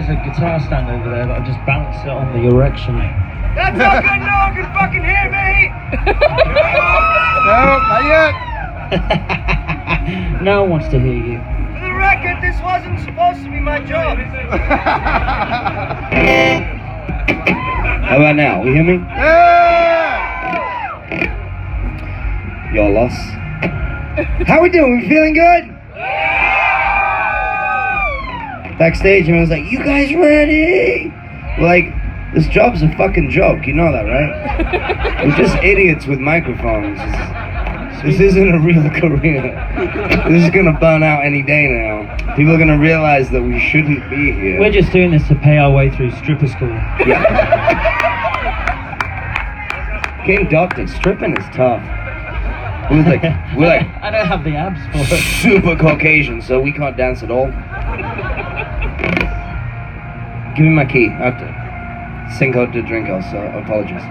there's a guitar stand over there, but I've just balanced it on the erection. That's not good, no one can fucking hear me! No, not yet. No one wants to hear you. For the record, this wasn't supposed to be my job. How about now? You hear me? Yeah. You're lost. How we doing? We feeling good? Backstage, everyone's like, "You guys ready?" We're like, this job's a fucking joke. You know that, right? We're just idiots with microphones. This isn't a real career. This is gonna burn out any day now. People are gonna realize that we shouldn't be here. We're just doing this to pay our way through stripper school. Yeah. Getting doctored, stripping is tough. We're like I don't have the abs for it. super Caucasian, so we can't dance at all. Give me my key. I have to sink out to drink else, so apologies.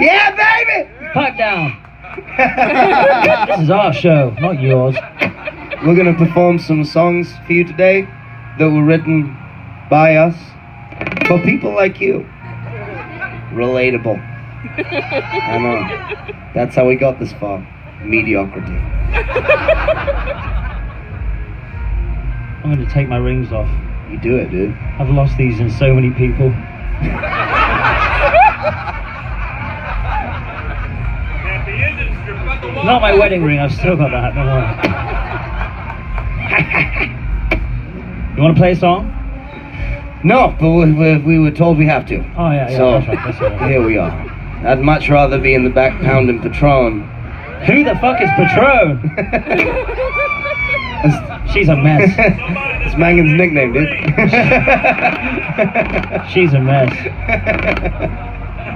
Yeah, baby! Pipe down. This is our show, not yours. We're gonna perform some songs for you today that were written by us for people like you. Relatable. I know. That's how we got this far. Mediocrity. I'm going to take my rings off. You do it, dude. I've lost these in so many people. Not my wedding ring, I've still got that, don't worry. You want to play a song? No, but we were told we have to. Oh yeah, So, that's right, that's right. here we are. I'd much rather be in the back pounding Patron. Who the fuck is Patron? She's a mess. It's Mangan's nickname, dude. She's a mess.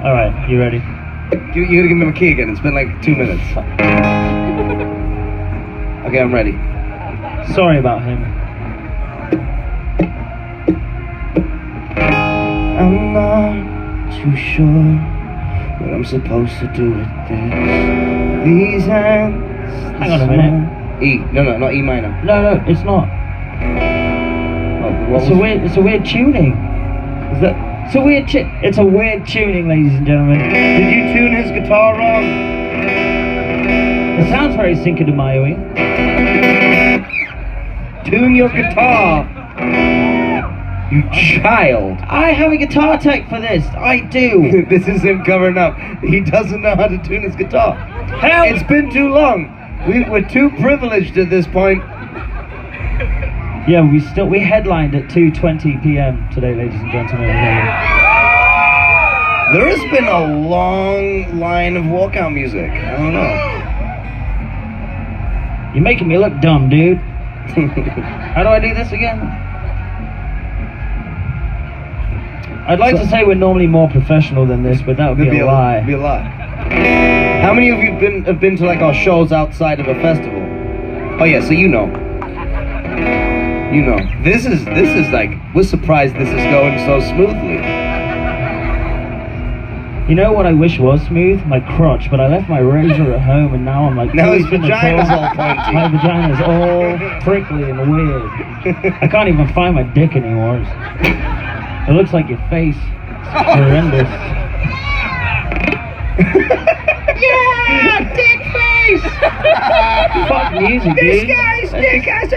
Alright, you ready? You gotta give me my key again. It's been like 2 minutes. Okay, I'm ready. Sorry about him. I'm not too sure what I'm supposed to do with this. These hands. Hang on a minute. E. No, not E minor. No, it's not. Oh, what It's a weird tuning. Is that? It's a weird tuning, ladies and gentlemen. Did you tune his guitar wrong? It sounds very Cinco de Mayo-y. Tune your guitar, you child. I have a guitar tech for this. I do. This is him covering up. He doesn't know how to tune his guitar. Help! It's been too long. We're too privileged at this point. Yeah, we headlined at 2:20 p.m. today, ladies and gentlemen. There has been a long line of walkout music. I don't know. You're making me look dumb, dude. How do I do this again? I'd like to say we're normally more professional than this, but that would be a lie. Be a lie. How many of you have been to like our shows outside of a festival? Oh yeah, so you know. You know. This is like, we're surprised this is going so smoothly. You know what I wish was smooth? My crotch, but I left my razor at home and now I'm like... Now his from the vagina's toe. all pointy. My vagina's all prickly and weird. I can't even find my dick anymore. It looks like your face. It's horrendous. Yeah! Dick face! Fuck music, dude. This guy's dick has a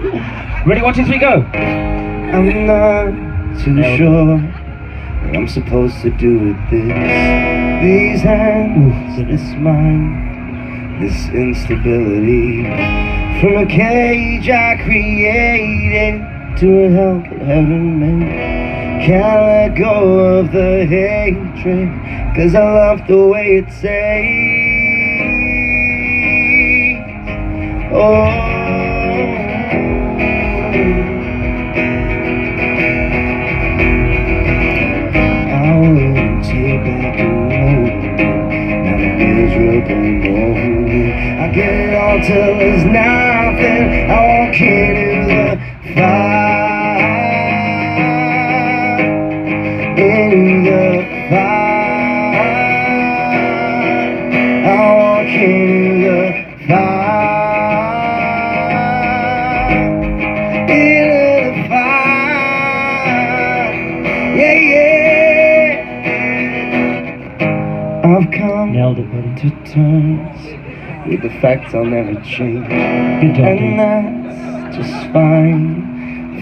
nose! Ready? 1, 2, 3, go! I'm not too sure what I'm supposed to do with this. These hands, this mind, this instability. From a cage I created to a hell that heaven made. Can't let go of the hatred, 'cause I love the way it says. Oh, I wouldn't take back the road. Not a miserable moment. I get it all till there's nothing. I walk into the fire, into the fire. I walk into the fire. I've come Nailed it, buddy. to terms with the fact I'll never change. Good job, And dude. that's just fine.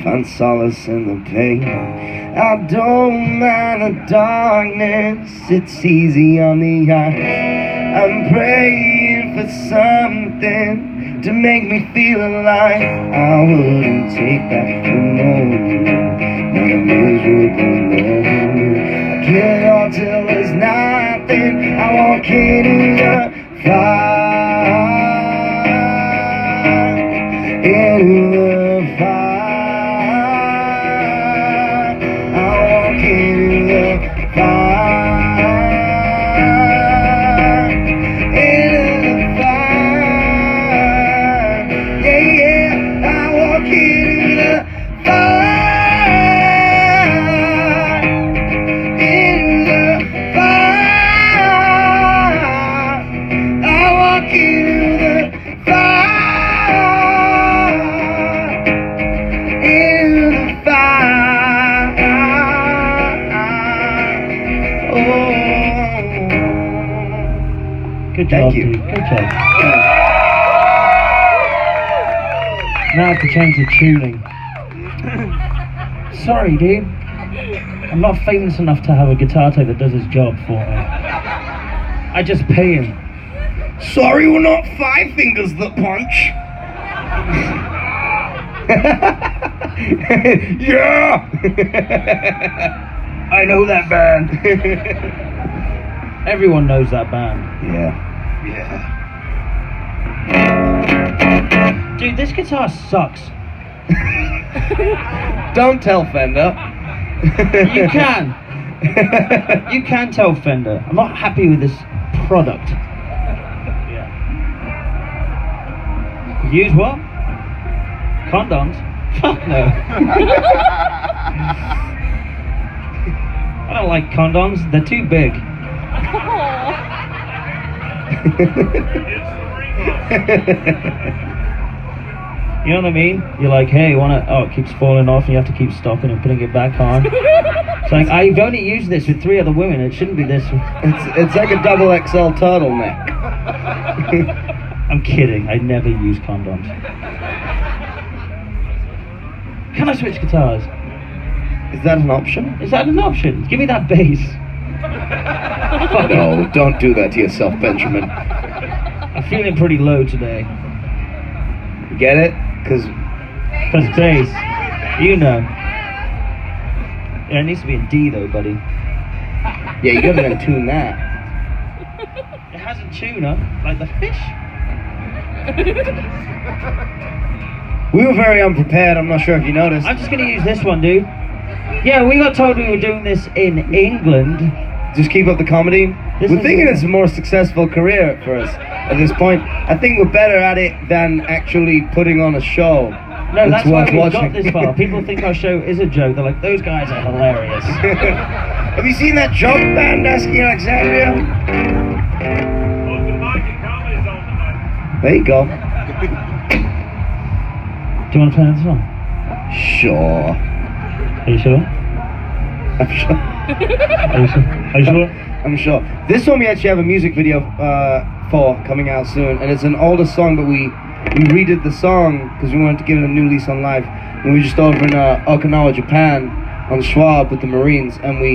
Find solace in the pain. I don't mind the darkness, it's easy on the eyes. I'm praying for something to make me feel alive. I wouldn't take that for no, not a miserable moment. I give it all till there's nothing. I walk into the fire, into the fire. I walk into the fire, into the fire. Yeah, yeah, I walk into the fire, into the fire. I walk into the fire, into the fire. Oh. Good Thank job, you. dude. Good job. Now I have to change the tuning. Sorry, dude. I'm not famous enough to have a guitar tech that does his job for me. I just pay him. Sorry, we're not Five Fingers that punch. Yeah. I know that band. Everyone knows that band. Yeah. Dude, this guitar sucks. Don't tell Fender. You can. You can tell Fender. I'm not happy with this product. Yeah. Use what? Condoms? Fuck no. I don't like condoms. They're too big. You know what I mean? You're like, hey, you wanna? Oh, it keeps falling off, and you have to keep stopping and putting it back on. It's like, I've only used this with 3 other women. It shouldn't be this. It's like a double XL turtleneck. I'm kidding. I never use condoms. Can I switch guitars? Is that an option? Is that an option? Give me that bass. Fuck it. No, don't do that to yourself, Benjamin. I'm feeling pretty low today. Get it? Because Cause bass, you know. Yeah, it needs to be in D though, buddy. yeah, you gotta then tune that. It has a tuner, like the fish. We were very unprepared. I'm not sure if you noticed. I'm just gonna use this one, dude. Yeah, we got told we were doing this in England. Just keep up the comedy. This We're is thinking a- it's a more successful career for us at this point. I think we're better at it than actually putting on a show. No, that's why worth we got watching. this far. People think our show is a joke. They're like, those guys are hilarious. Have you seen that joke band asking Alexandria? There you go. Do you want to play that song? Sure. Are you sure? I'm sure. Are you sure? Are you sure? I'm sure. This one we actually have a music video for coming out soon, and it's an older song, but we redid the song because we wanted to give it a new lease on life. And we were just over in Okinawa, Japan, on Schwab with the Marines, and there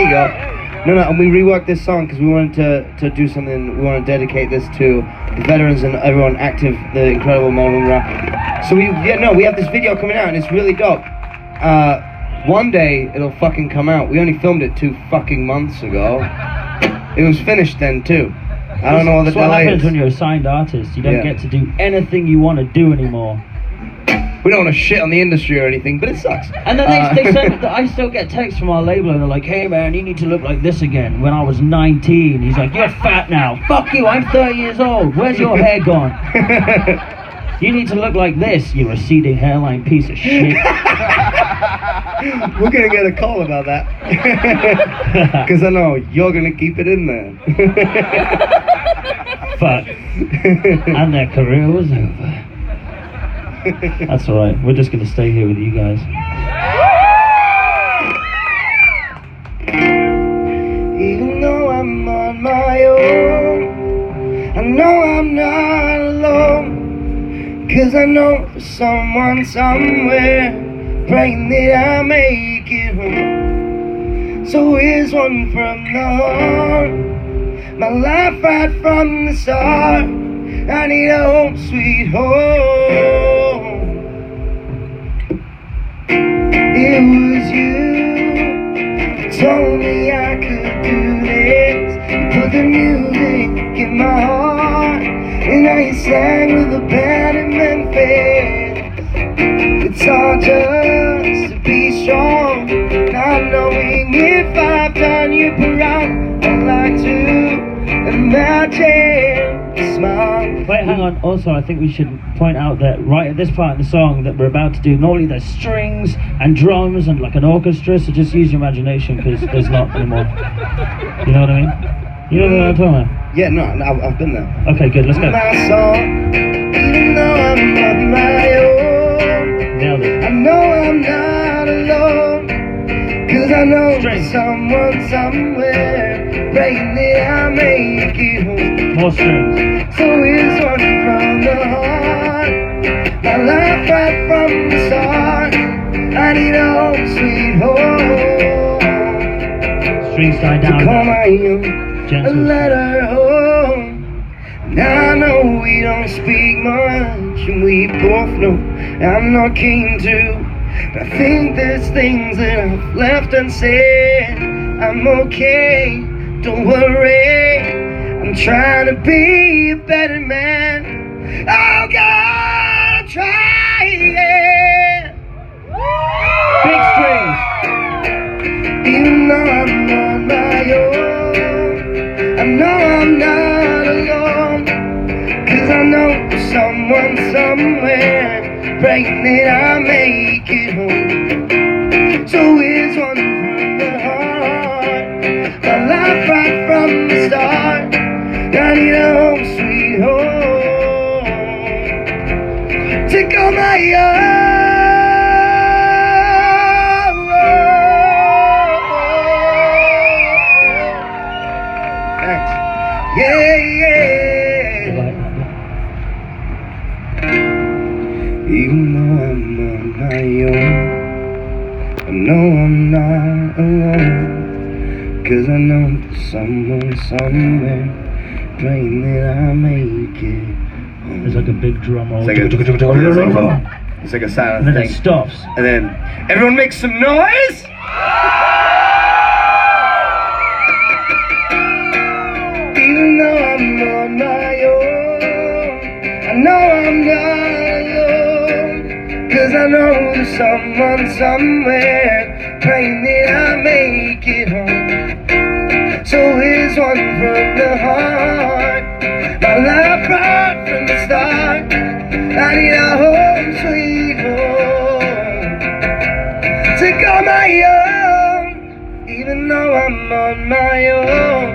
you go. No, and we reworked this song because we wanted to do something. We want to dedicate this to the veterans and everyone active, the incredible moment rap. So we have this video coming out, and it's really dope. One day it'll fucking come out. We only filmed it 2 fucking months ago. It was finished then too. I don't know what the That's what delay happens is. when you're a signed artist. You don't Yeah. get to do anything you want to do anymore. We don't want to shit on the industry or anything, but it sucks. And then they send. I still get texts from our label, and they're like, "Hey man, you need to look like this again." When I was 19, he's like, "You're fat now." Fuck you! I'm 30 years old. Where's your hair gone? You need to look like this, you receding hairline piece of shit. We're gonna get a call about that. Because I know you're gonna keep it in there. Fuck. And their career was over. That's alright, we're just gonna stay here with you guys. 'Cause I know there's someone somewhere praying that I make it home. So here's one from the heart, my life right from the start. I need a home sweet home. It was you told me I could do this. You put the music in my heart, and now you sang with the band in Memphis. It's hard just to be strong, not knowing if I've done you wrong. I like to imagine a smile. Wait, hang on. Also, I think we should point out that right at this part in the song that we're about to do, normally there's strings and drums and like an orchestra, so just use your imagination because there's not anymore. You know what I mean? You know what I'm talking about? Yeah, no, I've been there. Okay, good, let's go. My song, even though I'm not my own, Nailed it. I know I'm not alone. 'Cause I know Strings. someone somewhere praying that I make it home. More strings. So here's one from the heart, my life right from the start. I need a home sweet home Strings die to down. call my own. A Gentle. letter home. Now I know we don't speak much, and we both know I'm not keen to. But I think there's things that I've left unsaid. I'm okay, don't worry. I'm trying to be a better man. Oh God, I'm trying. Big strings. Even though I'm on my own, I know I'm not alone. 'Cause I know there's someone somewhere praying that I make it home. So here's one from the heart, my life right from the start. I need a home sweet home to call my own. Thanks. Yeah, yeah. Even though I'm on my own, I know I'm not alone. 'Cause I know there's someone somewhere praying that I make it home. There's like a big drum roll. It's like a And silent then thing. it stops. And then everyone makes some noise. Even though I'm on my own, I know I'm not alone. 'Cause I know there's someone somewhere praying that I make it home. So here's one from the heart, my life right from the start. I need a home sweet home to call my own. Even though I'm on my own,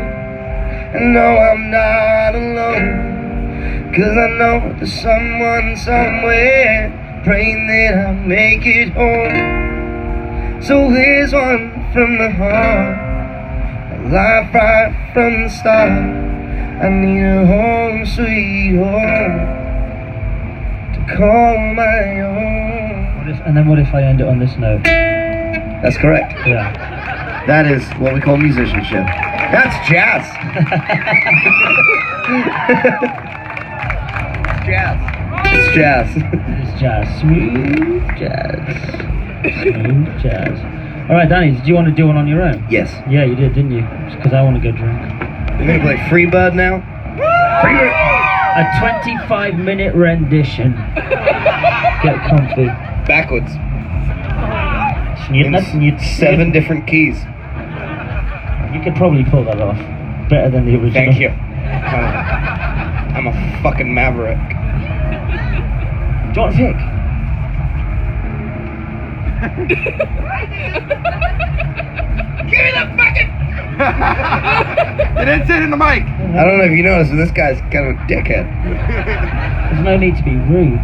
I know I'm not alone. 'Cause I know there's someone somewhere praying that I make it home. So here's one from the heart, a life right from the start. I need a home sweet home to call my own. And then what if I end it on this note? That's correct. Yeah. That is what we call musicianship. That's jazz. It's jazz. It's jazz. It's jazz. Smooth jazz. Smooth jazz. Alright, Danny, did you want to do one on your own? Yes. Yeah, you did, didn't you? Because I want to go drink. We're gonna play Freebird now. Freebird. A 25-minute rendition. Get comfy. Backwards. In 7 different keys. You could probably pull that off. Better than the original. Thank you. I'm a fucking maverick. Do you want a pick? Give me the fucking. It didn't sit in the mic. I don't know if you noticed, but this guy's kind of a dickhead. There's no need to be rude.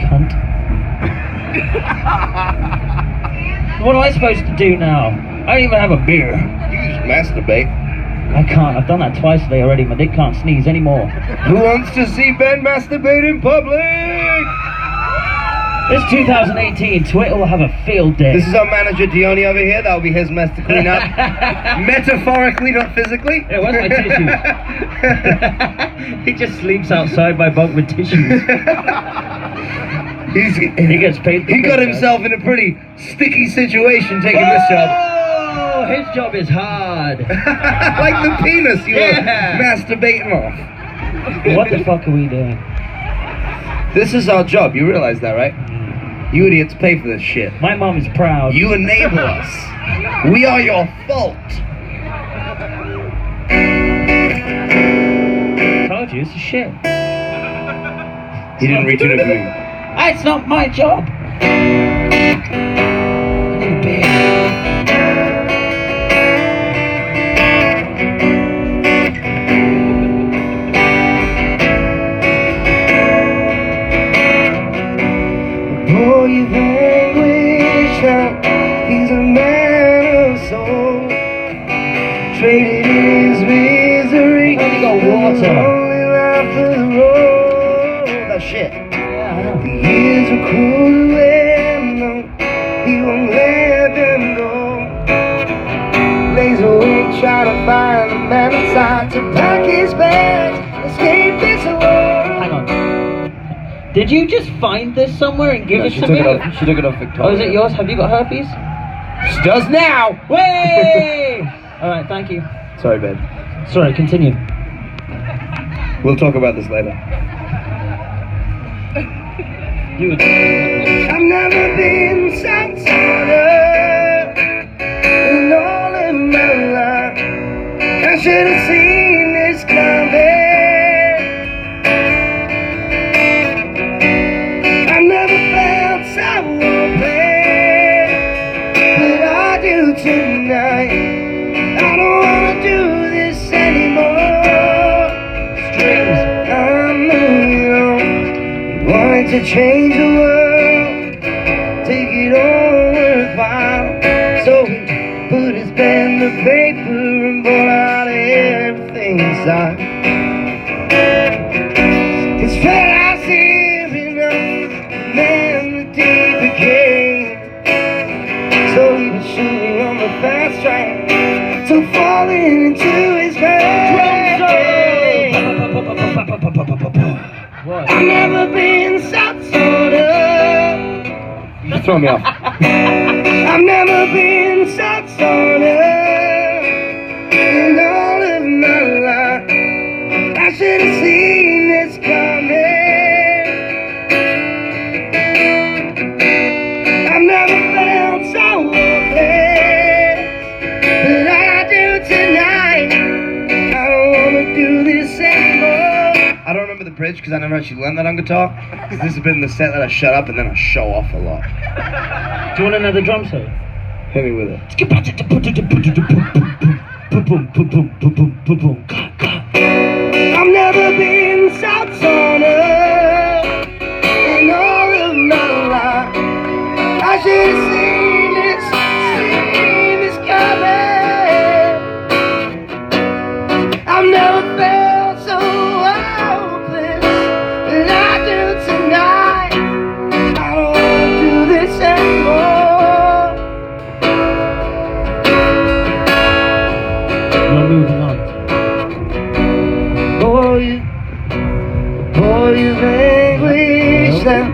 Cunt. What am I supposed to do now? I don't even have a beer. You can just masturbate. I can't. I've done that twice today already. My dick can't sneeze anymore. Who wants to see Ben masturbate in public? It's 2018. Twitter will have a field day. This is our manager Dione over here. That'll be his mess to clean up. Metaphorically, not physically. Yeah, where's my tissues? He just sleeps outside my bunk with tissues. He gets paid. He got himself in a pretty sticky situation taking this job. Oh, his job is hard. Like the penis you were masturbating off. What the fuck are we doing? This is our job. You realize that, right? You idiots pay for this shit. My mom is proud. You enable us. We are your fault. Told you, it's a shit. He didn't reach it with me. It's not my job. I need a beer. Oh, you've anguished now. He's a man of soul. Traded in his misery. Oh, you got water. Only life of the road. That shit. Yeah, I know. The years are cruel and no, he won't let them go. Lays awake trying to find a man inside to pack his bags, escape this world. Hang on. Did you just find this somewhere and give it to me? She took it off Victoria. Oh, is it yours? Have you got herpes? She does now. Way! Alright, thank you. Sorry, babe. Sorry, continue. We'll talk about this later. You would. I've never been outsider in all of my life. I should have seen this coming. I never felt so open, but I do tonight. I don't wanna do this anymore. Strings. I'm moving on. Wanted to change the world, take it all worthwhile. So he put his pen to paper and brought out everything inside. His fat eyes hearing up the man that he became. So he was shooting on the fast track, so falling into his What? I've never been south soda. You throw me off. I've never been south soda in all of my life. I should have seen this coming. I've never felt so open, but I do tonight. I don't wanna do this anymore. I don't remember the bridge because I never actually learned that on guitar. Because this has been the set that I shut up and then I show off a lot. Do you want another drum solo? Hit me with it. I've never been south sauna in all of my life. I should have seen this coming. I've never felt so hopeless than I do tonight. I don't wanna do this anymore. We're moving on. Boy, you've anguished now.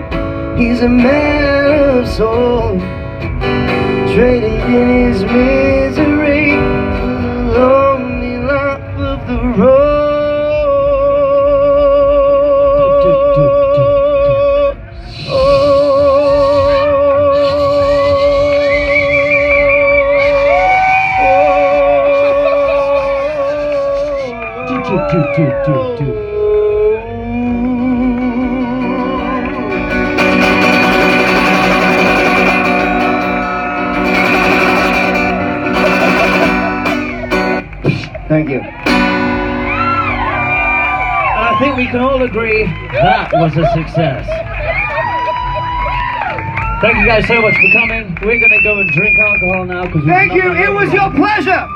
He's a man of soul, traded in his misery for the lonely life of the road. Thank you. I think we can all agree that was a success. Thank you guys so much for coming. We're going to go and drink alcohol now because Thank you. It was your pleasure.